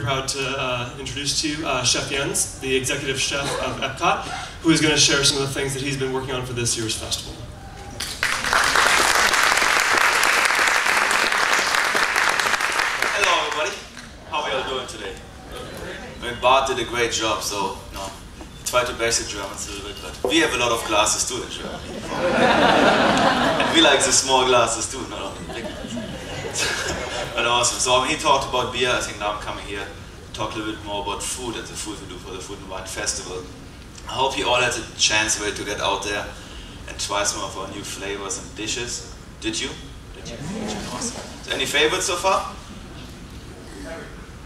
proud to introduce to you Chef Jens, the executive chef of Epcot, who is going to share some of the things that he's been working on for this year's festival. Hello everybody, how are you all doing today? I mean, Bart did a great job, so try to basic Germans a little bit, but we have a lot of glasses too in Germany. And we like the small glasses too, not only the big ones. But awesome. So he talked about beer. I think now I'm coming here to talk a little bit more about food and the food we do for the Food and Wine Festival. I hope you all had a chance really to get out there and try some of our new flavors and dishes. Did you? Did you? Awesome. So any favorites so far?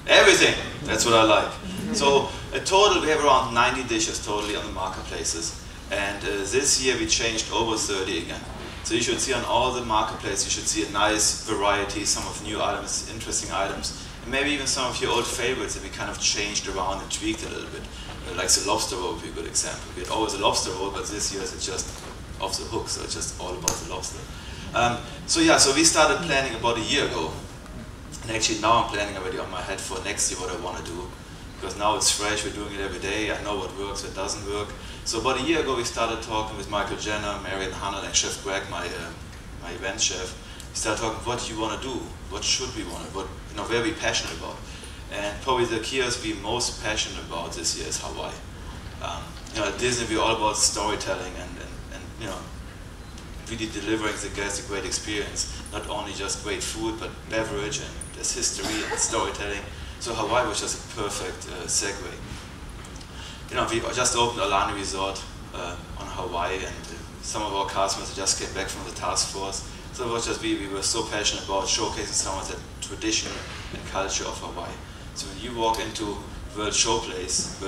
Everything. That's what I like. So in total we have around 90 dishes totally on the marketplaces, and this year we changed over 30 again. So you should see on all the marketplaces, you should see a nice variety, some of new items, interesting items, and maybe even some of your old favorites that we kind of changed around and tweaked a little bit. Like the lobster roll would be a good example. We had always a lobster roll, but this year it's just off the hook, so it's just all about the lobster. So we started planning about a year ago. And actually now I'm planning already on my head for next year what I want to do. Because now it's fresh, we're doing it every day, I know what works, what doesn't work. So about a year ago we started talking with Michael Jenner, Marian Hunnell, and Chef Greg, my event chef. We started talking, what do you want to do? What should we want to do? What, where are we passionate about? And probably the kiosk we're most passionate about this year is Hawaii. At Disney we're all about storytelling and really delivering the guests a great experience. Not only just great food, but beverage, and there's history and storytelling. So Hawaii was just a perfect segue. We just opened Aulani Resort on Hawaii, and some of our customers just came back from the task force. So it was just we were so passionate about showcasing some of the tradition and culture of Hawaii. So when you walk into World Showcase,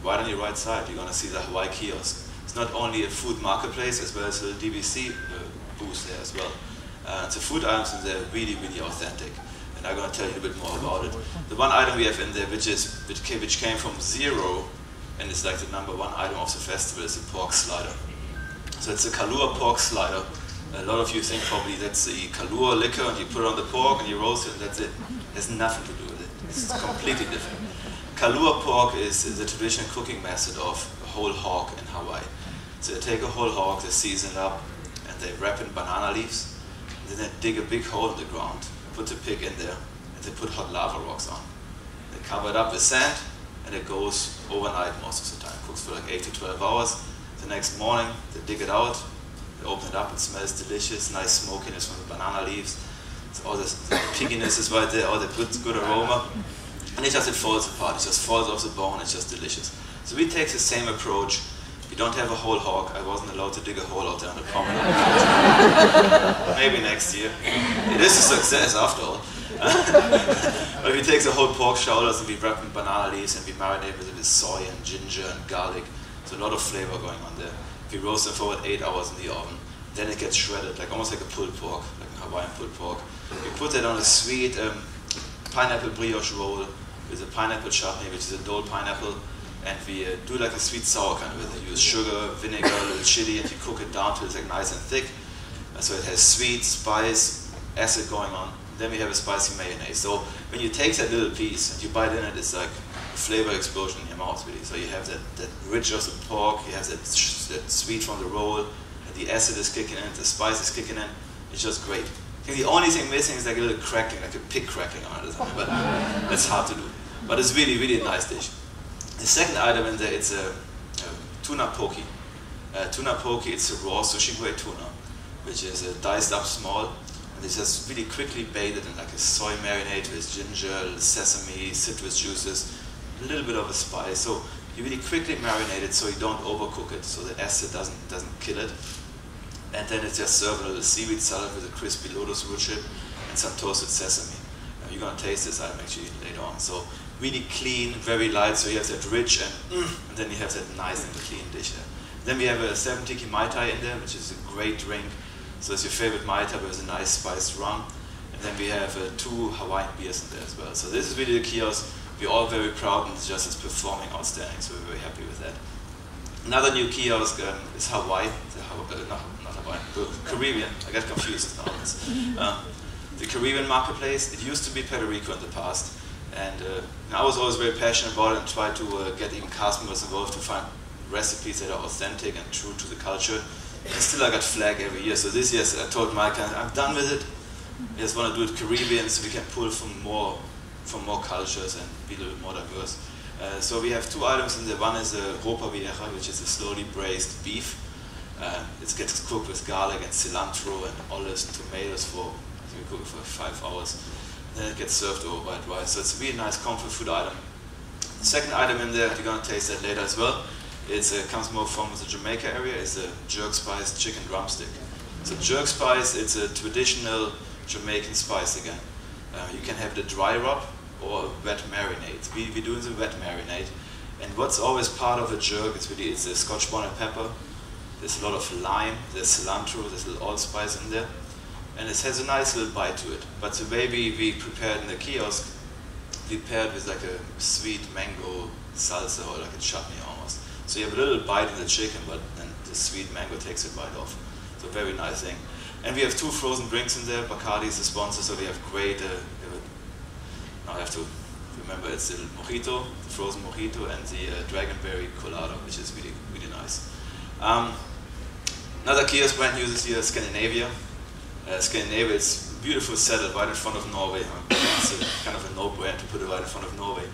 right on your right side, you're going to see the Hawaii kiosk. It's not only a food marketplace, as well as a DVC booth there as well. The food items in there are really, really authentic. And I'm going to tell you a bit more about it. The one item we have in there, which came from zero, and it's like the #1 item of the festival, is the pork slider. So it's a Kahlua pork slider. A lot of you think probably that's the Kahlua liquor, and you put it on the pork and you roast it, and that's it. There's nothing to do with it. It's completely different. Kahlua pork is the traditional cooking method of a whole hog in Hawaii. So they take a whole hog, they season it up, and they wrap it in banana leaves, and then they dig a big hole in the ground, put the pig in there, and they put hot lava rocks on. They cover it up with sand, and it goes overnight most of the time. It cooks for like 8 to 12 hours. The next morning, they dig it out, they open it up, it smells delicious, nice smokiness from the banana leaves. So all this pigginess is right there, all the good aroma. And it falls apart, it just falls off the bone, it's just delicious. So we take the same approach. We don't have a whole hog. I wasn't allowed to dig a hole out there on the promenade. Maybe next year. It is a success after all. But we take the whole pork shoulders and we wrap in banana leaves and we marinate with it with soy and ginger and garlic. So a lot of flavor going on there. We roast them for about 8 hours in the oven. Then it gets shredded, almost like a pulled pork, like a Hawaiian pulled pork. We put that on a sweet pineapple brioche roll with a pineapple chutney, which is a Dole pineapple. And we do like a sweet sour kind of with it. Use sugar, vinegar, a little chili, and you cook it down till it's like nice and thick. So it has sweet, spice, acid going on. Then we have a spicy mayonnaise. So when you take that little piece and you bite in it, it's like a flavor explosion in your mouth, really. So you have that richness of the pork, you have that sweet from the roll, and the acid is kicking in, the spice is kicking in. It's just great. I think the only thing missing is like a little cracking, like a pig cracking on it or something, but that's hard to do. But it's really, really a nice dish. The second item in there, it's a tuna poke. Tuna poke, it's a raw sushi grade tuna, which is diced up small, and it's just really quickly bathed in like a soy marinade with ginger, sesame, citrus juices, a little bit of a spice. So you really quickly marinate it so you don't overcook it, so the acid doesn't kill it. And then it's just served with a seaweed salad with a crispy lotus root chip and some toasted sesame. You're going to taste this item actually later on. So really clean, very light, so you have that rich and then you have that nice and clean dish there. Then we have a 7 tiki Mai Tai in there, which is a great drink. So it's your favorite Mai Tai with a nice spiced rum. And then we have 2 Hawaiian beers in there as well. So this is really the kiosk. We're all very proud, and it's performing outstanding, so we're very happy with that. Another new kiosk is Hawaii. Not Hawaii, the Caribbean. I got confused now. The Caribbean marketplace. It used to be Puerto Rico in the past, was always very passionate about it and tried to get even customers involved to find recipes that are authentic and true to the culture. And still I got flagged every year. So this year I told Mike, I'm done with it. I just want to do it Caribbean so we can pull from more cultures and be a little more diverse. So we have two items in there. One is a ropa vieja, which is a slowly braised beef. It gets cooked with garlic and cilantro and olives and tomatoes for, I think we cook it for 5 hours. Then it gets served over white rice. So it's a really nice comfort food item. The second item in there, you're going to taste that later as well. It comes more from the Jamaica area. It's a jerk spice chicken drumstick. So jerk spice, it's a traditional Jamaican spice again. You can have the dry rub or a wet marinade. We do the wet marinade. And what's always part of a jerk is it's a Scotch bonnet pepper. There's a lot of lime, there's cilantro, there's a little allspice in there. And it has a nice little bite to it. But the way we prepare it in the kiosk, we pair it with like a sweet mango salsa or like a chutney almost. So you have a little bite in the chicken, but then the sweet mango takes a bite off. So very nice thing. And we have two frozen drinks in there. Bacardi is the sponsor, so we have great, now I have to remember, it's the mojito, the frozen mojito, and the dragonberry colada, which is really, really nice. Another kiosk brand uses here Scandinavia. Scandinavia is beautiful settled right in front of Norway. It's kind of a no-brainer to put it right in front of Norway.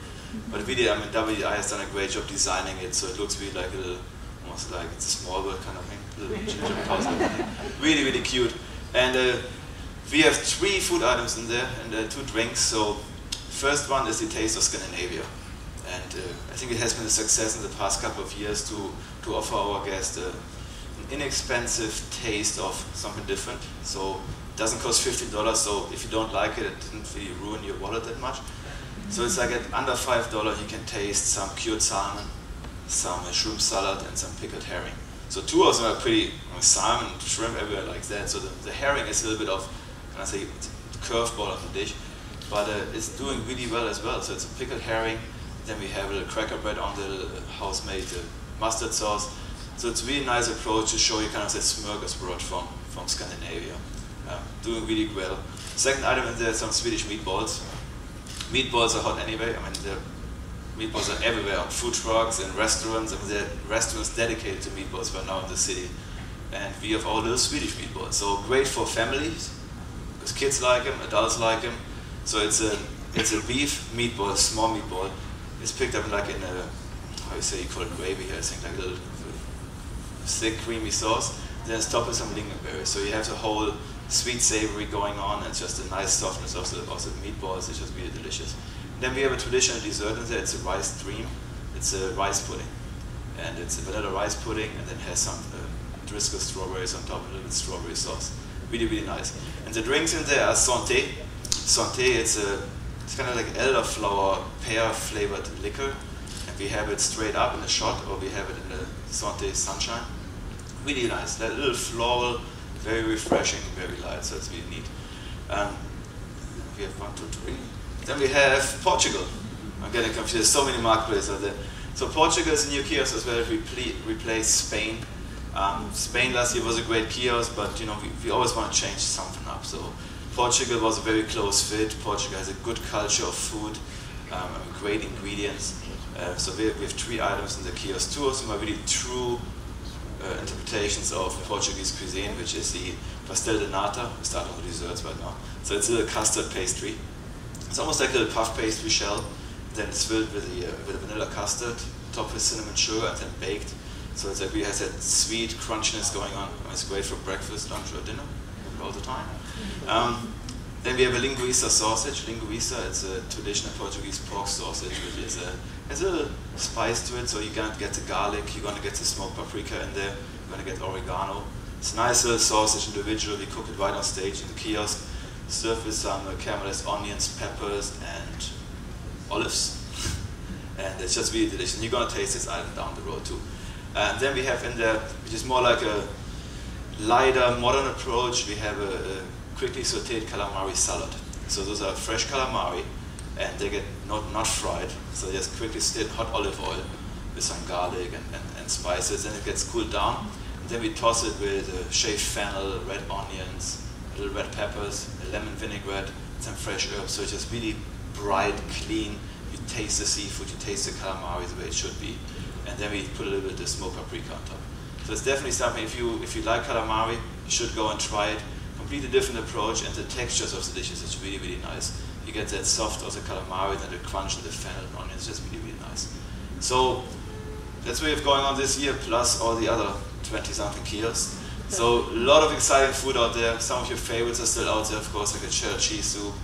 But really, I mean, WI has done a great job designing it, so it looks really like a little, almost like it's a small world kind of thing, little gingerbread house. Really, really cute. And we have 3 food items in there and 2 drinks. So first one is the Taste of Scandinavia. And I think it has been a success in the past couple of years to offer our guests an inexpensive taste of something different. So it doesn't cost $50, so if you don't like it, it didn't really ruin your wallet that much. So it's like at under $5 you can taste some cured salmon, some shrimp salad, and some pickled herring. So 2 of them are pretty, salmon, shrimp, everywhere like that. So the herring is a little bit of, can I say, curveball of the dish, but it's doing really well as well. So it's a pickled herring, then we have a little cracker bread on the house-made mustard sauce. So it's a really nice approach to show you kind of that smorgasbord from Scandinavia. Doing really well. Second item in there is some Swedish meatballs. Meatballs are hot anyway. I mean, the meatballs are everywhere on food trucks and restaurants. I mean, there are restaurants dedicated to meatballs right now in the city. And we have our little Swedish meatballs. So great for families, because kids like them, adults like them. So it's a beef meatball, small meatball. It's picked up like in a, how you say, you call it gravy, I think, like a little thick, creamy sauce. Then it's topped with some lingonberries. So you have the whole sweet savory going on, and it's just a nice softness of the meatballs. It's just really delicious. And then we have a traditional dessert in there. It's a rice dream. It's a rice pudding. And it's a vanilla rice pudding, and then has some Driscoll strawberries on top, a little bit strawberry sauce. Really, really nice. And the drinks in there are santé. Santé, it's kind of like elderflower, pear-flavored liquor. And we have it straight up in a shot, or we have it in the Santé Sunshine. Really nice. That little floral, very refreshing, very light, so it's really neat. We have 1, 2, 3. Then we have Portugal. I'm getting confused. There's so many marketplaces out there. So Portugal is a new kiosk as well. Replaced Spain. Spain last year was a great kiosk, but you know we always want to change something up. So Portugal was a very close fit. Portugal has a good culture of food, great ingredients. So we have 3 items in the kiosk. 2 of them are really true interpretations of Portuguese cuisine, which is the pastel de nata. We start on the desserts right now. So it's a little custard pastry. It's almost like a little puff pastry shell. Then it's filled with the vanilla custard, topped with cinnamon sugar, and then baked. So it's like it has that sweet crunchiness going on. It's great for breakfast, lunch, or dinner all the time. Then we have a linguiça sausage. Linguiça, it's a traditional Portuguese pork sausage, which has a little spice to it. So you're gonna get the garlic, you're gonna get the smoked paprika in there, you're gonna get oregano. It's a nice little sausage individual. We cook it right on stage in the kiosk, served with some caramelized onions, peppers, and olives. And it's just really delicious. And you're gonna taste this item down the road too. And then we have in there, which is more like a lighter, modern approach, we have a quickly sauteed calamari salad. So those are fresh calamari, and they get not fried, so just quickly sauteed hot olive oil with some garlic and spices. Then it gets cooled down, and then we toss it with shaved fennel, red onions, little red peppers, a lemon vinaigrette, some fresh herbs. So it's just really bright, clean. You taste the seafood, you taste the calamari the way it should be, and then we put a little bit of smoked paprika on top. So it's definitely something, if you like calamari, you should go and try it. Completely different approach, and the textures of the dishes is really, really nice. You get that soft of the calamari, then the crunch of the fennel and onions, just really, really nice. So that's what we have going on this year, plus all the other 20-something kiosks. So a lot of exciting food out there. Some of your favorites are still out there, of course, like the cheddar cheese soup,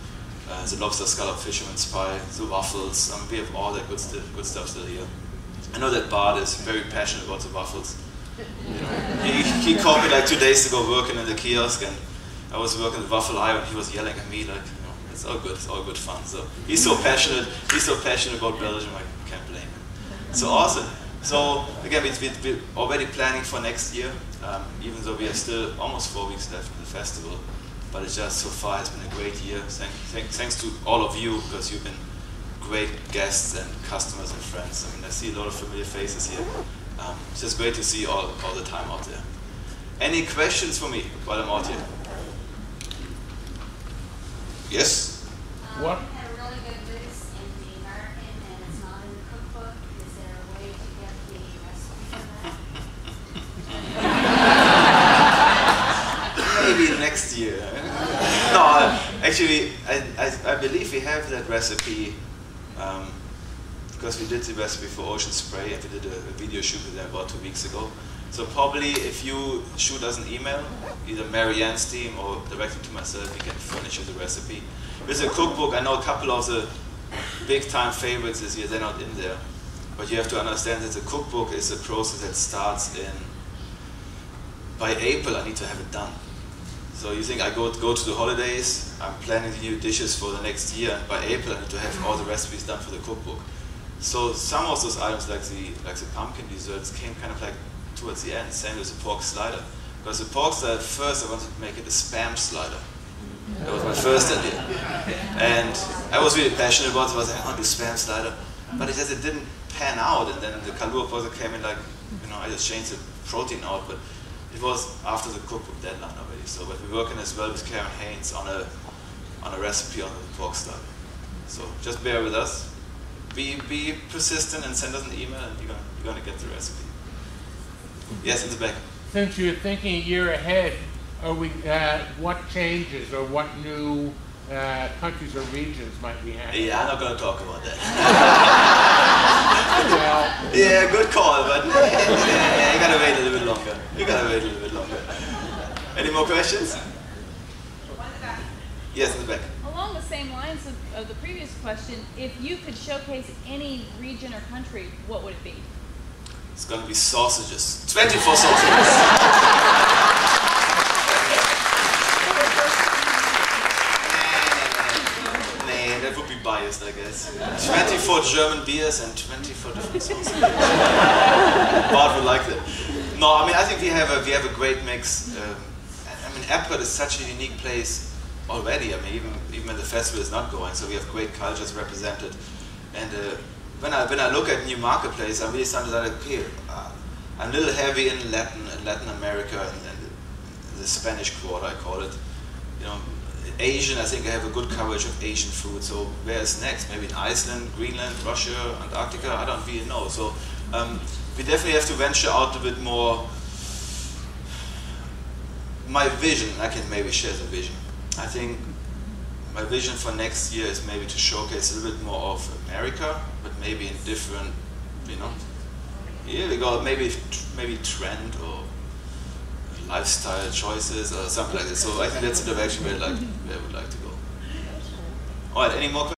the lobster scallop fisherman's pie, the waffles. We have all that good stuff still here. I know that Bart is very passionate about the waffles. He called me like 2 days ago working in the kiosk, and I was working the waffle aisle, and he was yelling at me like, it's all good fun. So he's so passionate about Belgium, I can't blame him. So awesome. So again, we're already planning for next year, even though we have still almost 4 weeks left in the festival. But it's just so far has been a great year. Thanks to all of you, because you've been great guests and customers and friends. I mean, I see a lot of familiar faces here. It's just great to see all the time out there. Any questions for me while I'm out here? Yes? What? We had a really good list in the American and it's not in the cookbook. Is there a way to get the recipe for that? Maybe next year. No, actually, I believe we have that recipe because we did the recipe for Ocean Spray, and we did a video shoot with them about 2 weeks ago. So probably if you shoot us an email, either Marianne's team or directly to myself, we can furnish you the recipe. With a cookbook, I know a couple of the big time favorites this year, they're not in there. But you have to understand that the cookbook is a process that starts by April I need to have it done. So you think I go to the holidays, I'm planning the new dishes for the next year, and by April I need to have all the recipes done for the cookbook. So some of those items, like the pumpkin desserts, came kind of like towards the end, same as the pork slider. Because the pork slider, first I wanted to make it a Spam slider. That was my first idea. And I was really passionate about it. I was like, I want to do Spam slider. But it didn't pan out, and then the Kalua project came in like, I just changed the protein out, but it was after the cookbook deadline already. So, but we're working as well with Karen Haynes on a recipe on the pork slider. So just bear with us. Be persistent and send us an email, and you're gonna get the recipe. Yes, in the back. Since you're thinking a year ahead, what changes or what new countries or regions might we have? Yeah, I'm not going to talk about that. Well, yeah, good call, but you got to wait a little bit longer. Any more questions? Yes, in the back. Along the same lines of the previous question, if you could showcase any region or country, what would it be? It's going to be sausages. 24 sausages. Nah, that would be biased, I guess. 24 German beers and 24 different sauces. Bart would like that. No, I mean, I think we have a great mix. Epcot is such a unique place already. I mean, even when the festival is not going, so we have great cultures represented. And when I look at new marketplace, I'm really starting to like, okay, I'm a little heavy in Latin America and the Spanish Quarter, I call it. Asian, I think I have a good coverage of Asian food. So where is next? Maybe in Iceland, Greenland, Russia, Antarctica. I don't really know. So we definitely have to venture out a bit more. My vision, I can maybe share the vision. I think my vision for next year is maybe to showcase a little bit more of America, but maybe in different, here we go, maybe trend or lifestyle choices or something like that. So I think that's the direction where I would like to go. All right, any more questions?